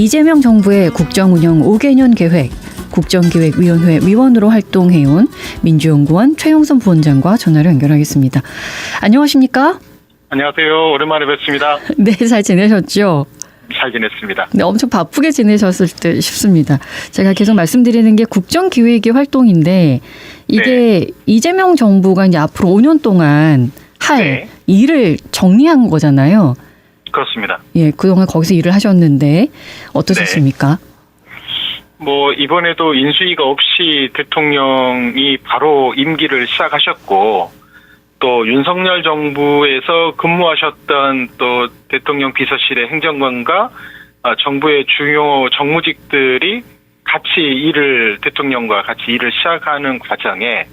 이재명 정부의 국정운영 5개년 계획, 국정기획위원회 위원으로 활동해온 민주연구원 최용선 부원장과 전화를 연결하겠습니다. 안녕하십니까? 안녕하세요. 오랜만에 뵙습니다. 네, 잘 지내셨죠? 잘 지냈습니다. 네, 엄청 바쁘게 지내셨을 듯 싶습니다. 제가 계속 말씀드리는 게 국정기획위 활동인데 이게 네. 이재명 정부가 이제 앞으로 5년 동안 할 네. 일을 정리한 거잖아요. 그렇습니다. 예, 그동안 거기서 일을 하셨는데 어떠셨습니까? 뭐 이번에도 인수위가 없이 대통령이 바로 임기를 시작하셨고 또 윤석열 정부에서 근무하셨던 또 대통령 비서실의 행정관과 정부의 중요 정무직들이 같이 대통령과 같이 일을 시작하는 과정에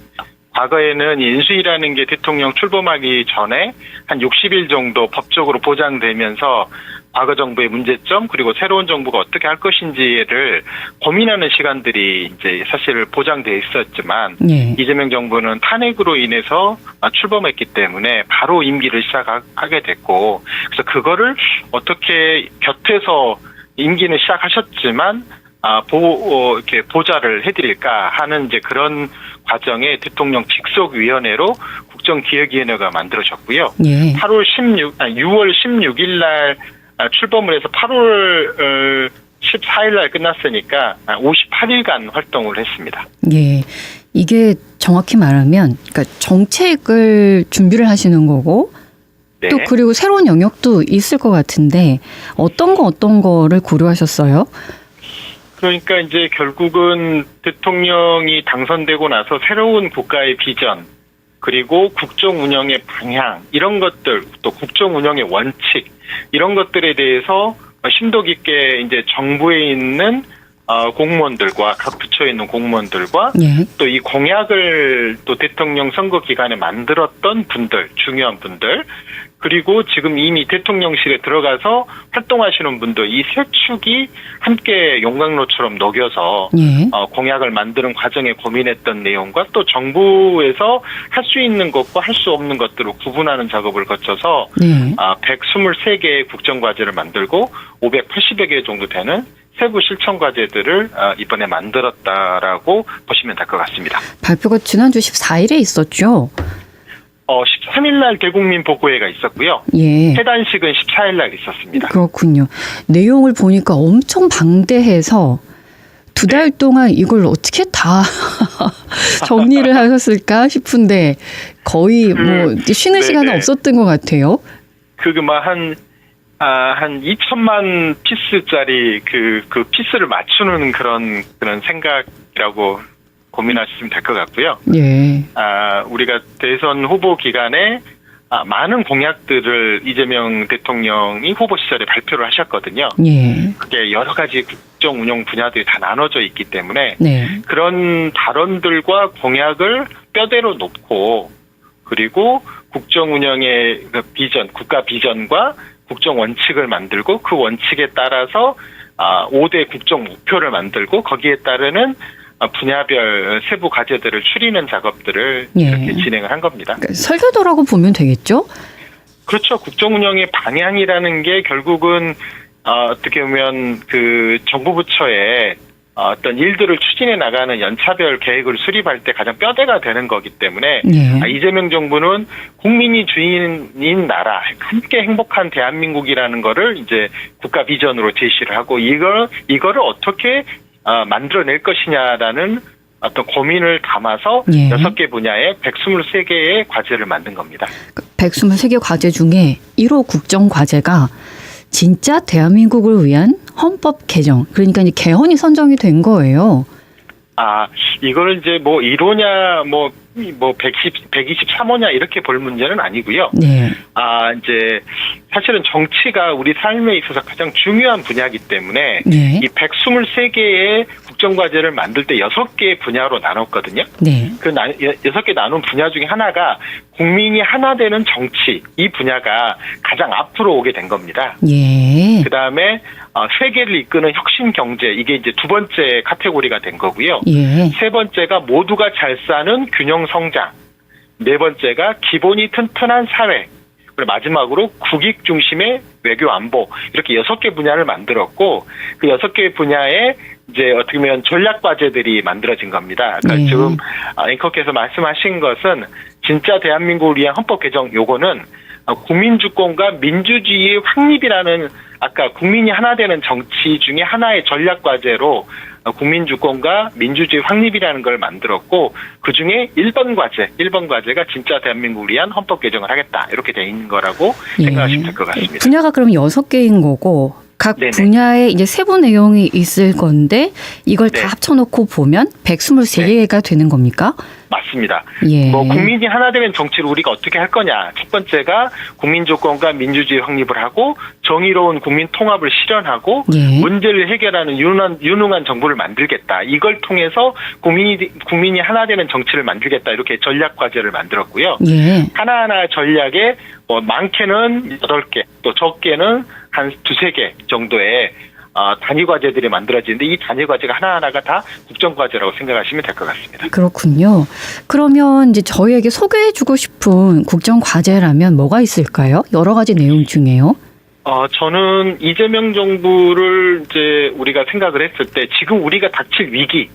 과거에는 인수위라는 게 대통령 출범하기 전에 한 60일 정도 법적으로 보장되면서 과거 정부의 문제점 그리고 새로운 정부가 어떻게 할 것인지를 고민하는 시간들이 이제 사실 보장돼 있었지만 예. 이재명 정부는 탄핵으로 인해서 출범했기 때문에 바로 임기를 시작하게 됐고 그래서 그거를 어떻게 곁에서 임기는 시작하셨지만 이렇게 보좌를 해드릴까 하는 이제 그런 과정에 대통령 직속위원회로 국정기획위원회가 만들어졌고요. 예. 6월 16일 날 출범을 해서 8월 14일 날 끝났으니까 58일간 활동을 했습니다. 예. 이게 정확히 말하면 그러니까 정책을 준비를 하시는 거고 네. 또 그리고 새로운 영역도 있을 것 같은데 어떤 거를 고려하셨어요? 그러니까 이제 결국은 대통령이 당선되고 나서 새로운 국가의 비전 그리고 국정 운영의 방향 이런 것들 또 국정 운영의 원칙 이런 것들에 대해서 심도 깊게 이제 정부에 있는 공무원들과 각 부처에 있는 공무원들과 예. 또 이 공약을 또 대통령 선거 기간에 만들었던 분들 중요한 분들 그리고 지금 이미 대통령실에 들어가서 활동하시는 분들 이 세 축이 함께 용광로처럼 녹여서 예. 공약을 만드는 과정에 고민했던 내용과 또 정부에서 할 수 있는 것과 할 수 없는 것들을 구분하는 작업을 거쳐서 네. 123개의 국정과제를 만들고 580여 개 정도 되는 세부 실천 과제들을 이번에 만들었다라고 보시면 될 것 같습니다. 발표가 지난주 14일에 있었죠? 13일 날 대국민 보고회가 있었고요. 예. 해단식은 14일 날 있었습니다. 그렇군요. 내용을 보니까 엄청 방대해서 두 달 동안 이걸 어떻게 다 정리를 하셨을까 싶은데 거의 뭐 쉬는 시간은 없었던 것 같아요. 한 2천만 피스짜리 그 피스를 맞추는 그런 생각이라고 고민하시면 될 것 같고요. 예. 우리가 대선 후보 기간에 많은 공약들을 이재명 대통령이 후보 시절에 발표를 하셨거든요. 예. 그게 여러 가지 국정 운영 분야들이 다 나눠져 있기 때문에 네. 그런 발언들과 공약을 뼈대로 놓고 그리고 국정 운영의 비전, 국가 비전과 국정 원칙을 만들고 그 원칙에 따라서 5대 국정 목표를 만들고 거기에 따르는 분야별 세부 과제들을 추리는 작업들을 예. 이렇게 진행을 한 겁니다. 그러니까 설계도라고 보면 되겠죠? 그렇죠. 국정 운영의 방향이라는 게 결국은 어떻게 보면 그 정부 부처에 어떤 일들을 추진해 나가는 연차별 계획을 수립할 때 가장 뼈대가 되는 거기 때문에 예. 이재명 정부는 국민이 주인인 나라, 함께 행복한 대한민국이라는 거를 이제 국가 비전으로 제시를 하고 이거를 어떻게 만들어낼 것이냐라는 어떤 고민을 담아서 예. 6개 분야에 123개의 과제를 만든 겁니다. 123개 과제 중에 1호 국정 과제가 진짜 대한민국을 위한 헌법 개정, 그러니까 이제 개헌이 선정이 된 거예요. 이거를 이제 뭐 1호냐, 123호냐 이렇게 볼 문제는 아니고요. 네. 이제 사실은 정치가 우리 삶에 있어서 가장 중요한 분야이기 때문에 네. 이 123개의 국정과제를 만들 때 6개의 분야로 나눴거든요. 네. 그 6개 나눈 분야 중에 하나가 국민이 하나 되는 정치, 이 분야가 가장 앞으로 오게 된 겁니다. 예. 그 다음에 세계를 이끄는 혁신 경제, 이게 이제 두 번째 카테고리가 된 거고요. 예. 세 번째가 모두가 잘 사는 균형 성장. 네 번째가 기본이 튼튼한 사회. 그리고 마지막으로 국익 중심의 외교, 안보 이렇게 6개 분야를 만들었고 그 6개 분야에 이제 어떻게 보면 전략 과제들이 만들어진 겁니다. 그러니까 지금 앵커께서 말씀하신 것은 진짜 대한민국을 위한 헌법 개정 요거는 국민주권과 민주주의의 확립이라는 아까 국민이 하나 되는 정치 중에 하나의 전략 과제로 국민주권과 민주주의 확립이라는 걸 만들었고 그중에 1번 과제가 진짜 대한민국을 위한 헌법 개정을 하겠다. 이렇게 돼 있는 거라고 생각하시면 될 것 같습니다. 분야가 그럼 6개인 거고 각 네네. 분야에 이제 세부 내용이 있을 건데 이걸 다 합쳐놓고 보면 123개가 되는 겁니까? 맞습니다. 예. 뭐 국민이 하나 되는 정치를 우리가 어떻게 할 거냐. 첫 번째가 국민주권과 민주주의 확립을 하고 정의로운 국민 통합을 실현하고 예. 문제를 해결하는 유능한 정부를 만들겠다. 이걸 통해서 국민이 하나 되는 정치를 만들겠다. 이렇게 전략 과제를 만들었고요. 예. 하나하나 전략에 많게는 8개, 또 적게는 한 2-3개 정도의 단위 과제들이 만들어지는데 이 단위 과제가 하나하나가 다 국정 과제라고 생각하시면 될 것 같습니다. 그렇군요. 그러면 이제 저희에게 소개해주고 싶은 국정 과제라면 뭐가 있을까요? 여러 가지 내용 중에요. 저는 이재명 정부를 이제 우리가 생각을 했을 때 지금 우리가 닥칠 위기,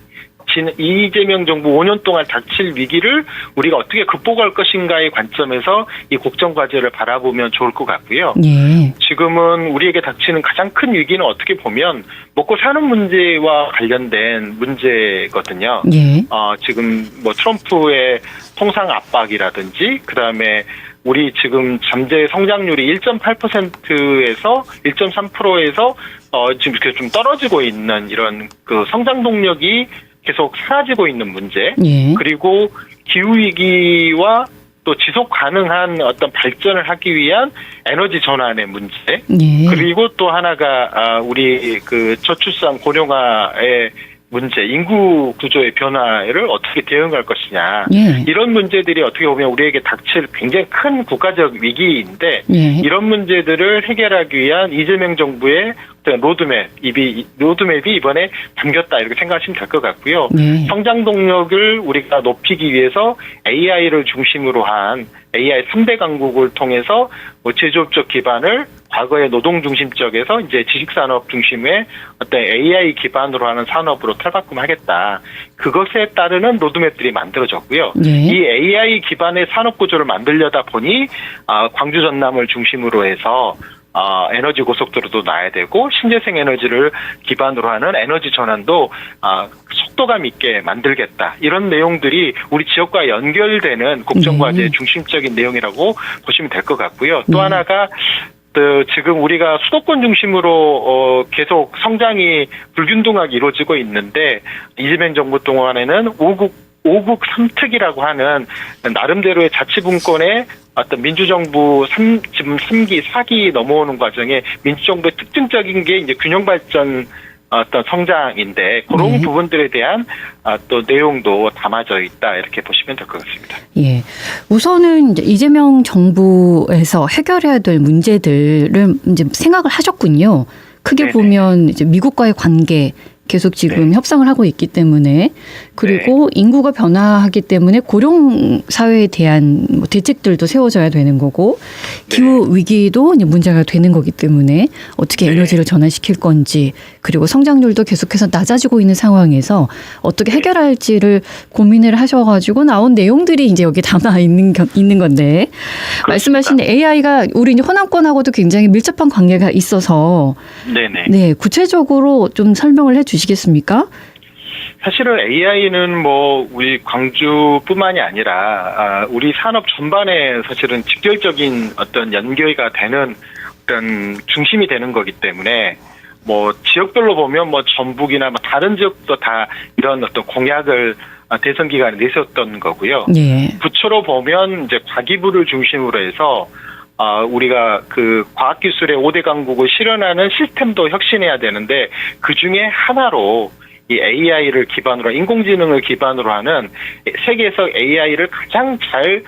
이재명 정부 5년 동안 닥칠 위기를 우리가 어떻게 극복할 것인가의 관점에서 이 국정과제를 바라보면 좋을 것 같고요. 예. 지금은 우리에게 닥치는 가장 큰 위기는 어떻게 보면 먹고 사는 문제와 관련된 문제거든요. 예. 지금 뭐 트럼프의 통상 압박이라든지 그다음에 우리 지금 잠재 성장률이 1.8%에서 1.3%에서 지금 이렇게 좀 떨어지고 있는 이런 그 성장 동력이 계속 사라지고 있는 문제, 예. 그리고 기후위기와 또 지속 가능한 어떤 발전을 하기 위한 에너지 전환의 문제, 예. 그리고 또 하나가 우리 그 저출산 고령화의 문제, 인구 구조의 변화를 어떻게 대응할 것이냐. 예. 이런 문제들이 어떻게 보면 우리에게 닥칠 굉장히 큰 국가적 위기인데 예. 이런 문제들을 해결하기 위한 이재명 정부의 어떤 로드맵이 이번에 담겼다 이렇게 생각하시면 될 것 같고요. 예. 성장 동력을 우리가 높이기 위해서 AI를 중심으로 한 AI 3대 강국을 통해서 제조업적 기반을 과거의 노동 중심적에서 이제 지식산업 중심의 어떤 AI 기반으로 하는 산업으로 탈바꿈하겠다. 그것에 따르는 로드맵들이 만들어졌고요. 예. 이 AI 기반의 산업 구조를 만들려다 보니 광주 전남을 중심으로 해서 에너지 고속도로도 놔야 되고 신재생 에너지를 기반으로 하는 에너지 전환도 속도감 있게 만들겠다. 이런 내용들이 우리 지역과 연결되는 국정과제의 중심적인 내용이라고 보시면 될 것 같고요. 또 하나가 지금 우리가 수도권 중심으로 계속 성장이 불균등하게 이루어지고 있는데 이재명 정부 동안에는 5국 3특이라고 하는 나름대로의 자치분권의 어떤 민주정부 지금 3기, 4기 넘어오는 과정에 민주정부의 특징적인 게 이제 균형발전 어떤 성장인데 그런 부분들에 대한 또 내용도 담아져 있다 이렇게 보시면 될 것 같습니다. 예, 우선은 이제 이재명 정부에서 해결해야 될 문제들을 이제 생각을 하셨군요. 크게 네네. 보면 이제 미국과의 관계 계속 지금 협상을 하고 있기 때문에 그리고 인구가 변화하기 때문에 고령 사회에 대한 뭐 대책들도 세워져야 되는 거고 기후 위기도 이제 문제가 되는 거기 때문에 어떻게 에너지를 전환시킬 건지 그리고 성장률도 계속해서 낮아지고 있는 상황에서 어떻게 해결할지를 고민을 하셔가지고 나온 내용들이 이제 여기 담아 있는 건데 그렇습니다. 말씀하신 AI가 우리 이제 호남권하고도 굉장히 밀접한 관계가 있어서 네 구체적으로 좀 설명을 해주시겠습니까? 사실은 AI는 뭐 우리 광주뿐만이 아니라 우리 산업 전반에 사실은 직결적인 어떤 연결가 되는 어떤 중심이 되는 거기 때문에 뭐 지역별로 보면 뭐 전북이나 뭐 다른 지역도 다 이런 어떤 공약을 대선 기간에 내셨던 거고요. 예. 부처로 보면 이제 과기부를 중심으로 해서 우리가 그 과학기술의 5대 강국을 실현하는 시스템도 혁신해야 되는데 그 중에 하나로 이 AI를 기반으로 인공지능을 기반으로 하는 세계에서 AI를 가장 잘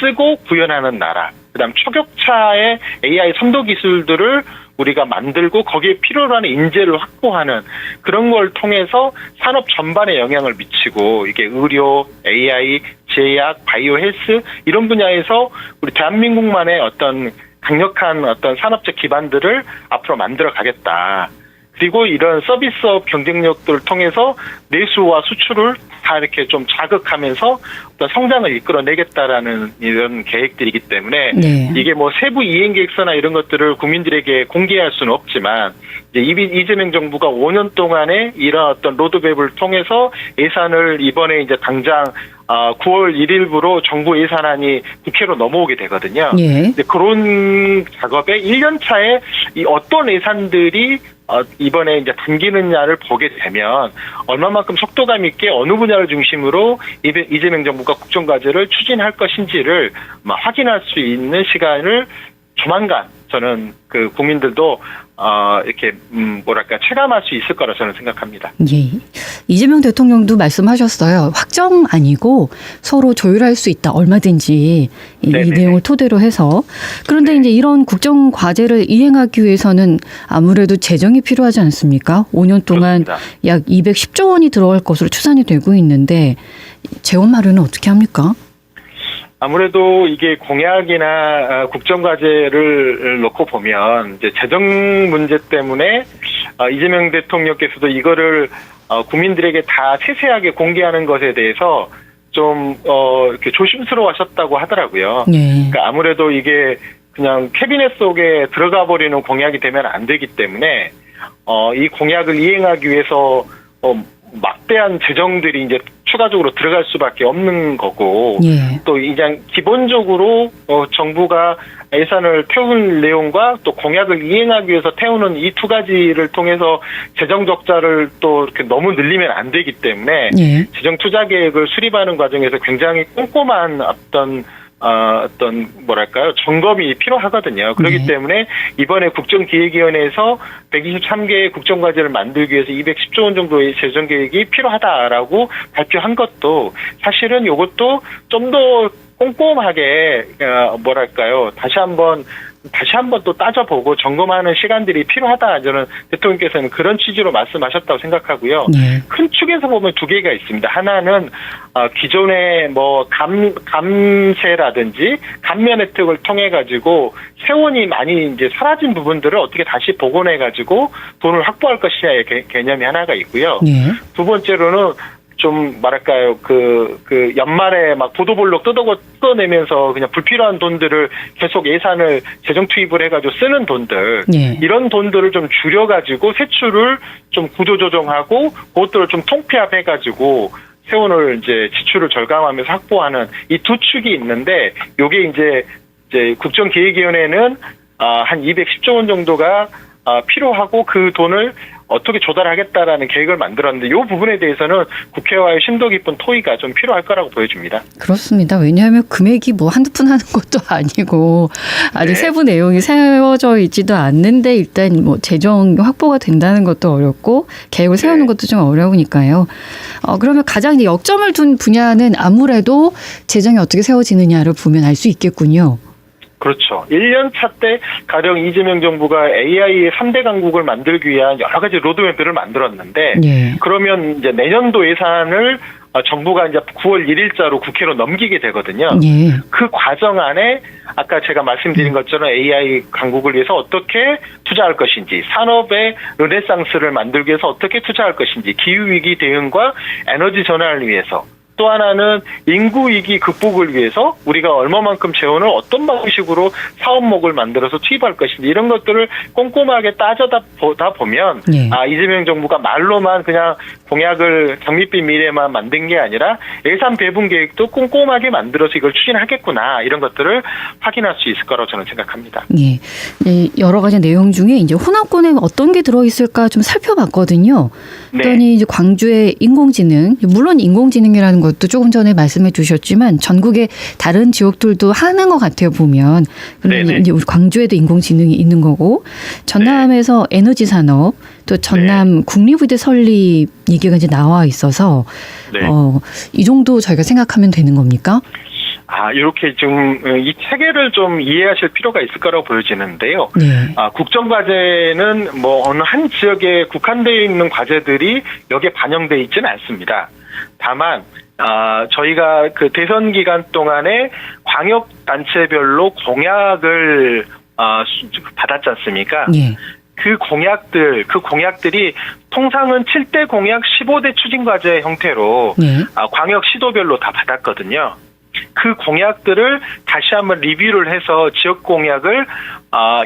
쓰고 구현하는 나라. 그다음 초격차의 AI 선도 기술들을 우리가 만들고 거기에 필요로 하는 인재를 확보하는 그런 걸 통해서 산업 전반에 영향을 미치고 이게 의료, AI, 제약, 바이오 헬스 이런 분야에서 우리 대한민국만의 어떤 강력한 어떤 산업적 기반들을 앞으로 만들어 가겠다. 그리고 이런 서비스업 경쟁력들을 통해서 내수와 수출을 다 이렇게 좀 자극하면서 어떤 성장을 이끌어내겠다라는 이런 계획들이기 때문에 네. 이게 뭐 세부 이행 계획서나 이런 것들을 국민들에게 공개할 수는 없지만 이제 이재명 정부가 5년 동안에 이런 어떤 로드맵을 통해서 예산을 이번에 이제 당장 9월 1일부로 정부 예산안이 국회로 넘어오게 되거든요. 예. 근데 그런 작업에 1년 차에 이 어떤 예산들이 이번에 이제 담기느냐를 보게 되면 얼마만큼 속도감 있게 어느 분야를 중심으로 이재명 정부가 국정과제를 추진할 것인지를 확인할 수 있는 시간을 조만간 저는 그 국민들도 이렇게 뭐랄까 체감할 수 있을 거라 저는 생각합니다. 예. 이재명 대통령도 말씀하셨어요. 확정 아니고 서로 조율할 수 있다. 얼마든지 이 내용을 토대로 해서. 그런데 이제 이런 국정 과제를 이행하기 위해서는 아무래도 재정이 필요하지 않습니까? 5년 동안 그렇습니다. 약 210조 원이 들어갈 것으로 추산이 되고 있는데 재원 마련은 어떻게 합니까? 아무래도 이게 공약이나 국정과제를 놓고 보면 이제 재정 문제 때문에 이재명 대통령께서도 이거를 국민들에게 다 세세하게 공개하는 것에 대해서 좀 이렇게 조심스러워하셨다고 하더라고요. 네. 그러니까 아무래도 이게 그냥 캐비넷 속에 들어가 버리는 공약이 되면 안 되기 때문에 이 공약을 이행하기 위해서 막대한 재정들이 이제 추가적으로 들어갈 수밖에 없는 거고 예. 또 이제 기본적으로 정부가 예산을 태울 내용과 또 공약을 이행하기 위해서 태우는 이 두 가지를 통해서 재정 적자를 또 이렇게 너무 늘리면 안 되기 때문에 예. 재정 투자 계획을 수립하는 과정에서 굉장히 꼼꼼한 어떤 뭐랄까요 점검이 필요하거든요. 그렇기 네. 때문에 이번에 국정기획위원회에서 123개의 국정과제를 만들기 위해서 210조 원 정도의 재정 계획이 필요하다라고 발표한 것도 사실은 이것도 좀 더 꼼꼼하게 뭐랄까요 다시 한번 또 따져보고 점검하는 시간들이 필요하다. 저는 대통령께서는 그런 취지로 말씀하셨다고 생각하고요. 예. 큰 축에서 보면 두 개가 있습니다. 하나는 기존의 뭐 감세라든지 감면 혜택을 통해 가지고 세원이 많이 이제 사라진 부분들을 어떻게 다시 복원해 가지고 돈을 확보할 것이냐의 개념이 하나가 있고요. 예. 두 번째로는 좀 뭐랄까요 그 연말에 막 보도블록 뜯어내면서 그냥 불필요한 돈들을 계속 예산을 재정 투입을 해가지고 쓰는 돈들 예. 이런 돈들을 좀 줄여가지고 세출을 좀 구조조정하고 그것들을 좀 통폐합해가지고 세원을 이제 지출을 절감하면서 확보하는 이 두 축이 있는데 요게 이제 국정기획위원회는 한 210조 원 정도가 필요하고 그 돈을 어떻게 조달하겠다라는 계획을 만들었는데 이 부분에 대해서는 국회와의 심도 깊은 토의가 좀 필요할 거라고 보여집니다. 그렇습니다. 왜냐하면 금액이 뭐 한두 푼 하는 것도 아니고 아직 네. 세부 내용이 세워져 있지도 않는데 일단 뭐 재정 확보가 된다는 것도 어렵고 계획을 세우는 네. 것도 좀 어려우니까요. 그러면 가장 이제 역점을 둔 분야는 아무래도 재정이 어떻게 세워지느냐를 보면 알 수 있겠군요. 그렇죠. 1년 차 때 가령 이재명 정부가 AI의 3대 강국을 만들기 위한 여러 가지 로드맵들을 만들었는데 예. 그러면 이제 내년도 예산을 정부가 이제 9월 1일자로 국회로 넘기게 되거든요. 예. 그 과정 안에 아까 제가 말씀드린 것처럼 AI 강국을 위해서 어떻게 투자할 것인지, 산업의 르네상스를 만들기 위해서 어떻게 투자할 것인지, 기후위기 대응과 에너지 전환을 위해서 또 하나는 인구위기 극복을 위해서 우리가 얼마만큼 재원을 어떤 방식으로 사업목을 만들어서 투입할 것인지 이런 것들을 꼼꼼하게 따져다 보면 예. 이재명 정부가 말로만 그냥 공약을 장밋빛 미래만 만든 게 아니라 예산 배분 계획도 꼼꼼하게 만들어서 이걸 추진하겠구나 이런 것들을 확인할 수 있을 거라고 저는 생각합니다. 예. 여러 가지 내용 중에 이제 혼합권에 어떤 게 들어있을까 좀 살펴봤거든요. 그랬더니 이제 광주의 인공지능, 물론 인공지능이라는 것도 조금 전에 말씀해 주셨지만 전국의 다른 지역들도 하는 것 같아요 보면. 그런데 이제 우리 광주에도 인공지능이 있는 거고 전남에서 에너지 산업 또 전남 국립의대 설립 얘기가 이제 나와 있어서 이 정도 저희가 생각하면 되는 겁니까? 이렇게 좀 이 체계를 좀 이해하실 필요가 있을 거라고 보여지는데요. 네. 국정과제는 뭐 어느 한 지역에 국한되어 있는 과제들이 여기에 반영되어 있지는 않습니다. 다만 저희가 그 대선 기간 동안에 광역 단체별로 공약을 받았지 않습니까? 예. 그 공약들이 통상은 7대 공약 15대 추진과제 형태로 예. 광역 시도별로 다 받았거든요. 그 공약들을 다시 한번 리뷰를 해서 지역 공약을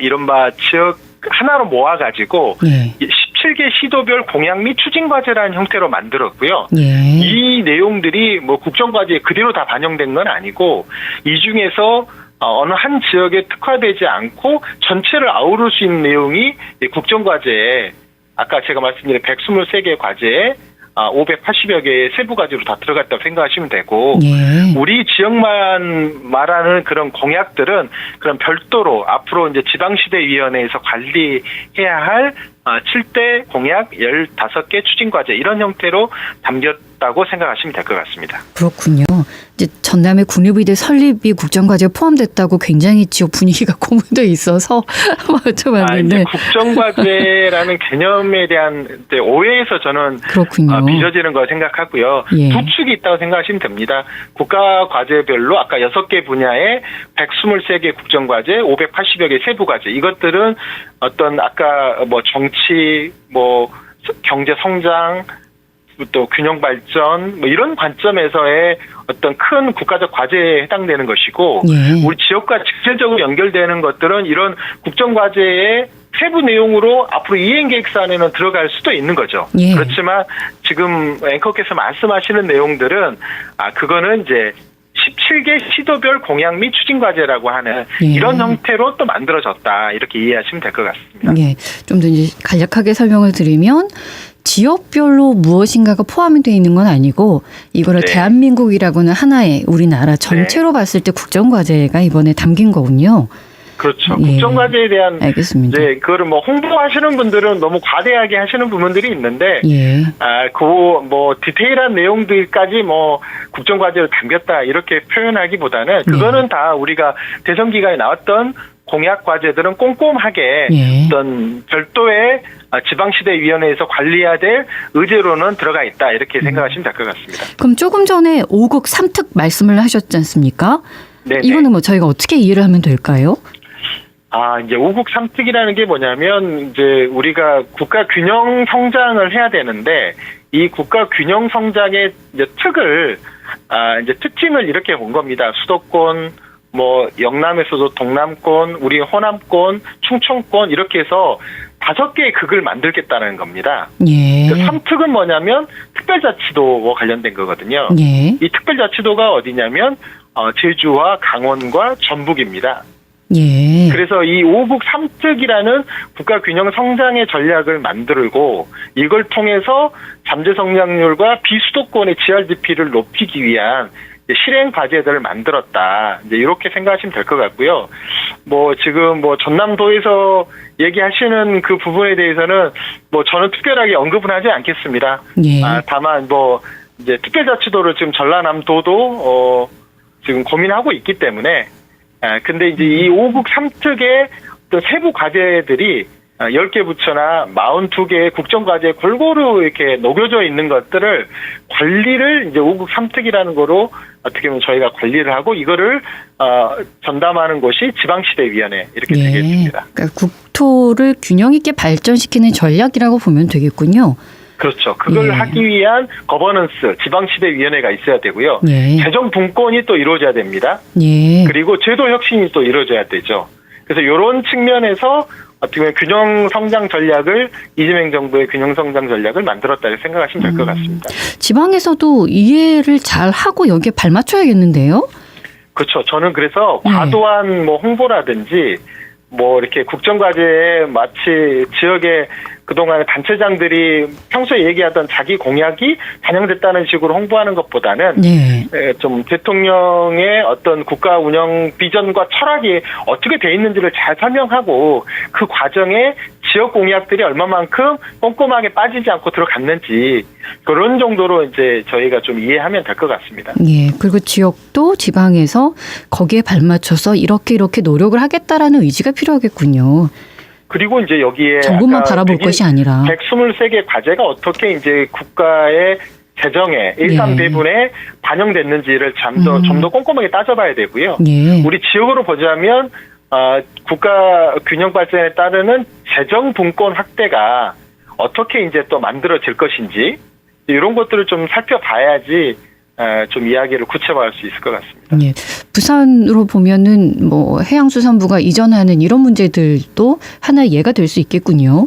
이른바 지역 하나로 모아가지고 예. 17개 시도별 공약 및 추진과제라는 형태로 만들었고요. 예. 이 내용들이 뭐 국정과제에 그대로 다 반영된 건 아니고 이 중에서 어느 한 지역에 특화되지 않고 전체를 아우를 수 있는 내용이 국정과제에 아까 제가 말씀드린 123개 과제에 580여 개의 세부 과제로 다 들어갔다고 생각하시면 되고 예. 우리 지역만 말하는 그런 공약들은 그런 별도로 앞으로 이제 지방시대위원회에서 관리해야 할 7대 공약 15개 추진과제 이런 형태로 담겼다고 생각하시면 될 것 같습니다. 그렇군요. 이제 전남의 국립의대 설립이 국정과제에 포함됐다고 굉장히 지역 분위기가 고문돼 있어서 여쭤봤는데 이제 국정과제라는 개념에 대한 이제 오해에서 저는 그렇군요. 빚어지는 거 생각하고요. 예. 두 축이 있다고 생각하시면 됩니다. 국가과제별로 아까 6개 분야에 123개 국정과제, 580여 개 세부과제 이것들은 어떤 아까 뭐 정치, 뭐 경제 성장, 또 균형 발전 뭐 이런 관점에서의 어떤 큰 국가적 과제에 해당되는 것이고 예. 우리 지역과 직접적으로 연결되는 것들은 이런 국정과제의 세부 내용으로 앞으로 이행계획서안에는 들어갈 수도 있는 거죠. 예. 그렇지만 지금 앵커께서 말씀하시는 내용들은 그거는 이제 17개 시도별 공약 및 추진과제라고 하는 예. 이런 형태로 또 만들어졌다 이렇게 이해하시면 될 것 같습니다. 예. 좀 더 이제 간략하게 설명을 드리면 지역별로 무엇인가가 포함이 되어 있는 건 아니고 이거를 네. 대한민국이라고는 하나의 우리나라 전체로 봤을 때 국정과제가 이번에 담긴 거군요. 그렇죠. 예. 국정과제에 대한 알겠습니다. 이제 그거를 뭐 홍보하시는 분들은 너무 과대하게 하시는 부분들이 있는데 예. 뭐 디테일한 내용들까지 뭐 국정과제로 담겼다 이렇게 표현하기보다는 그거는 다 우리가 대선 기간에 나왔던 공약 과제들은 꼼꼼하게 예. 어떤 별도의 지방시대위원회에서 관리해야 될 의제로는 들어가 있다 이렇게 생각하시면 될 것 같습니다. 그럼 조금 전에 5국 3특 말씀을 하셨지 않습니까? 네네. 이거는 뭐 저희가 어떻게 이해를 하면 될까요? 이제 5국 3특이라는 게 뭐냐면 이제 우리가 국가 균형 성장을 해야 되는데 이 국가 균형 성장의 이제 특을 이제 특징을 이렇게 본 겁니다. 수도권 뭐 영남에서도 동남권, 우리 호남권, 충청권 이렇게 해서 5개의 극을 만들겠다는 겁니다. 예. 그 3특은 뭐냐면 특별자치도와 관련된 거거든요. 예. 이 특별자치도가 어디냐면 제주와 강원과 전북입니다. 예. 그래서 이 5국 3특이라는 국가균형 성장의 전략을 만들고 이걸 통해서 잠재 성장률과 비수도권의 GRDP를 높이기 위한 실행 과제들을 만들었다. 이제 이렇게 생각하시면 될 것 같고요. 뭐 지금 뭐 전남도에서 얘기하시는 그 부분에 대해서는 뭐 저는 특별하게 언급은 하지 않겠습니다. 예. 다만 뭐 이제 특별자치도를 지금 전라남도도 지금 고민하고 있기 때문에 근데 이제 이 5국 3특의 어떤 세부 과제들이 10개 부처나 42개의 국정과제에 골고루 이렇게 녹여져 있는 것들을 관리를 이제 5국 3특이라는 거로 어떻게 보면 저희가 관리를 하고 이거를 전담하는 곳이 지방시대위원회 이렇게 예. 되겠습니다. 그러니까 국토를 균형 있게 발전시키는 전략이라고 보면 되겠군요. 그렇죠. 그걸 예. 하기 위한 거버넌스, 지방시대위원회가 있어야 되고요. 예. 재정 분권이 또 이루어져야 됩니다. 예. 그리고 제도 혁신이 또 이루어져야 되죠. 그래서 이런 측면에서 어떻게 보면 균형 성장 전략을 이재명 정부의 균형 성장 전략을 만들었다고 생각하시면 될 것 같습니다. 지방에서도 이해를 잘 하고 여기에 발맞춰야겠는데요. 그렇죠. 저는 그래서 과도한 뭐 홍보라든지 뭐 이렇게 국정과제에 마치 지역의 그동안 단체장들이 평소에 얘기하던 자기 공약이 반영됐다는 식으로 홍보하는 것보다는 네. 좀 대통령의 어떤 국가 운영 비전과 철학이 어떻게 돼 있는지를 잘 설명하고 그 과정에 지역 공약들이 얼마만큼 꼼꼼하게 빠지지 않고 들어갔는지 그런 정도로 이제 저희가 좀 이해하면 될 것 같습니다. 예. 그리고 지역도 지방에서 거기에 발맞춰서 이렇게 노력을 하겠다라는 의지가 필요하겠군요. 그리고 이제 여기에 정부만 바라볼 것이 아니라 123개 과제가 어떻게 이제 국가의 재정에 일상 배분에 반영됐는지를 좀 더 꼼꼼하게 따져봐야 되고요. 예. 우리 지역으로 보자면 국가 균형 발전에 따르는 재정 분권 확대가 어떻게 이제 또 만들어질 것인지 이런 것들을 좀 살펴봐야지 좀 이야기를 구체화할 수 있을 것 같습니다. 예. 부산으로 보면은 뭐 해양수산부가 이전하는 이런 문제들도 하나의 예가 될 수 있겠군요.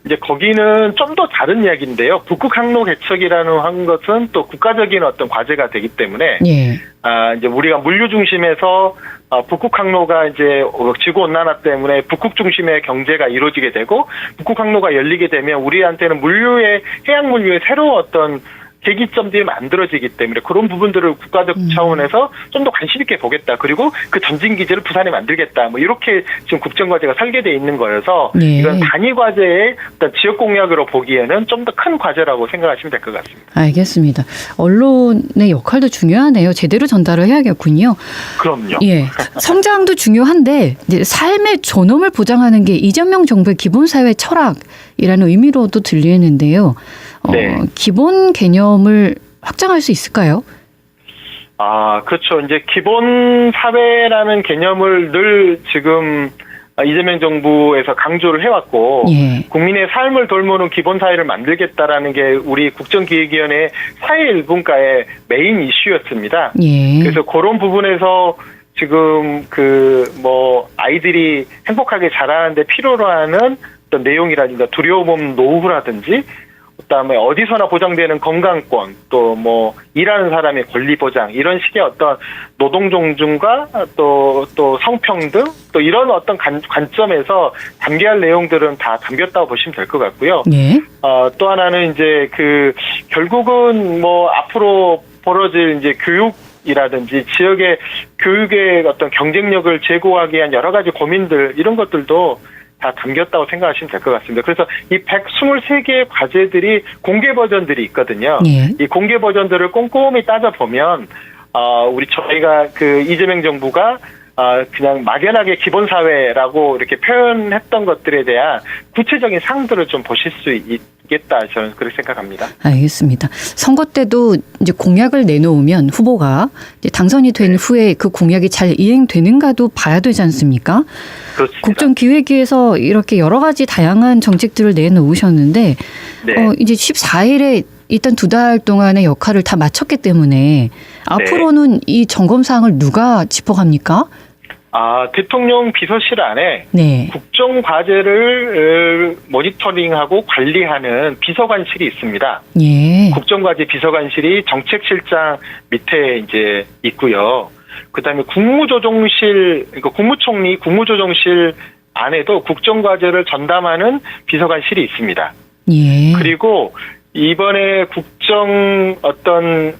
이제 거기는 좀 더 다른 이야기인데요. 북극 항로 개척이라는 한 것은 또 국가적인 어떤 과제가 되기 때문에 예. 이제 우리가 물류 중심에서 북극 항로가 이제 지구 온난화 때문에 북극 중심의 경제가 이루어지게 되고 북극 항로가 열리게 되면 우리한테는 해양 물류의 새로운 어떤 계기점들이 만들어지기 때문에 그런 부분들을 국가적 차원에서 좀 더 관심 있게 보겠다. 그리고 그 전진 기지를 부산에 만들겠다. 뭐 이렇게 지금 국정과제가 설계되어 있는 거여서 네. 이건 단위 과제의 어떤 지역 공약으로 보기에는 좀 더 큰 과제라고 생각하시면 될 것 같습니다. 알겠습니다. 언론의 역할도 중요하네요. 제대로 전달을 해야겠군요. 그럼요. 예. 성장도 중요한데 이제 삶의 존엄을 보장하는 게 이재명 정부의 기본사회 철학이라는 의미로도 들리는데요. 네. 기본 개념을 확장할 수 있을까요? 그렇죠. 이제 기본 사회라는 개념을 늘 지금 이재명 정부에서 강조를 해왔고, 예. 국민의 삶을 돌보는 기본 사회를 만들겠다라는 게 우리 국정기획위원회 사회 1분과의 메인 이슈였습니다. 예. 그래서 그런 부분에서 지금 아이들이 행복하게 자라는데 필요로 하는 어떤 내용이라든가 두려움 없는 노후라든지 그다음에 어디서나 보장되는 건강권, 또 일하는 사람의 권리 보장 이런 식의 어떤 노동 존중과 또 성평등 또 이런 어떤 관점에서 담겨야 할 내용들은 다 담겼다고 보시면 될 것 같고요. 예. 또 하나는 이제 결국은 앞으로 벌어질 이제 교육이라든지 지역의 교육의 어떤 경쟁력을 제고하기 위한 여러 가지 고민들 이런 것들도 다 담겼다고 생각하시면 될 것 같습니다. 그래서 이 123개의 과제들이 공개 버전들이 있거든요. 예. 이 공개 버전들을 꼼꼼히 따져보면 저희가 이재명 정부가 그냥 막연하게 기본사회라고 이렇게 표현했던 것들에 대한 구체적인 사항들을 좀 보실 수 있겠다. 저는 그렇게 생각합니다. 알겠습니다. 선거 때도 이제 공약을 내놓으면 후보가 이제 당선이 된 후에 그 공약이 잘 이행되는가도 봐야 되지 않습니까? 그렇습니다. 국정기획위에서 이렇게 여러 가지 다양한 정책들을 내놓으셨는데 네. 이제 14일에 일단 2달 동안의 역할을 다 마쳤기 때문에 앞으로는 이 점검 사항을 누가 짚어갑니까? 대통령 비서실 안에 네. 국정 과제를 모니터링하고 관리하는 비서관실이 있습니다. 예. 국정과제 비서관실이 정책실장 밑에 이제 있고요. 그다음에 국무조정실, 그러니까 국무총리 국무조정실 안에도 국정과제를 전담하는 비서관실이 있습니다. 예. 그리고 이번에 국정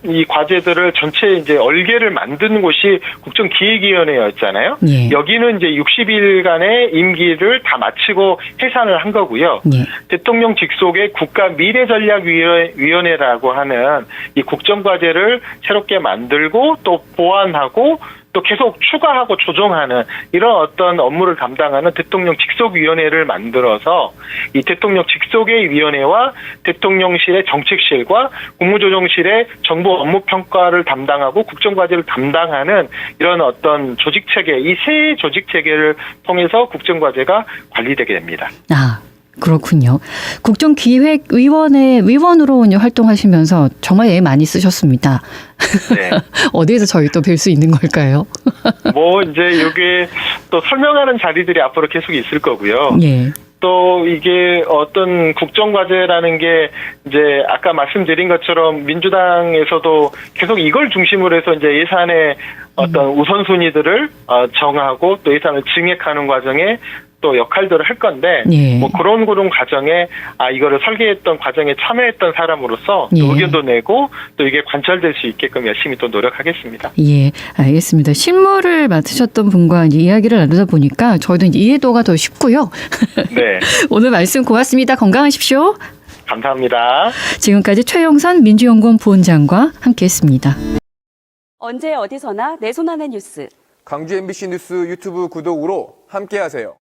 이 과제들을 전체 이제 얼개를 만드는 곳이 국정기획위원회였잖아요. 예. 여기는 이제 60일간의 임기를 다 마치고 해산을 한 거고요. 예. 대통령 직속의 국가미래전략위원회라고 하는 이 국정과제를 새롭게 만들고 또 보완하고 또 계속 추가하고 조정하는 이런 어떤 업무를 담당하는 대통령 직속위원회를 만들어서 이 대통령 직속의 위원회와 대통령실의 정책실과 국무조정실의 정부 업무 평가를 담당하고 국정과제를 담당하는 이런 어떤 조직체계, 이 세 조직체계를 통해서 국정과제가 관리되게 됩니다. 그렇군요. 국정기획위원회 위원으로 활동하시면서 정말 애 많이 쓰셨습니다. 네. 어디에서 저희 또 뵐 수 있는 걸까요? 이제 이게 또 설명하는 자리들이 앞으로 계속 있을 거고요. 예. 또 이게 어떤 국정과제라는 게 이제 아까 말씀드린 것처럼 민주당에서도 계속 이걸 중심으로 해서 이제 예산의 어떤 우선순위들을 정하고 또 예산을 증액하는 과정에 또 역할들을 할 건데 예. 그런 과정에 이거를 설계했던 과정에 참여했던 사람으로서 예. 또 의견도 내고 또 이게 관철될 수 있게끔 열심히 또 노력하겠습니다. 예, 알겠습니다. 실무를 맡으셨던 분과 이제 이야기를 나누다 보니까 저희도 이제 이해도가 더 쉽고요. 네. 오늘 말씀 고맙습니다. 건강하십시오. 감사합니다. 지금까지 최영선 민주연구원 부원장과 함께했습니다. 언제 어디서나 내 손 안의 뉴스. 광주 MBC 뉴스 유튜브 구독으로 함께하세요.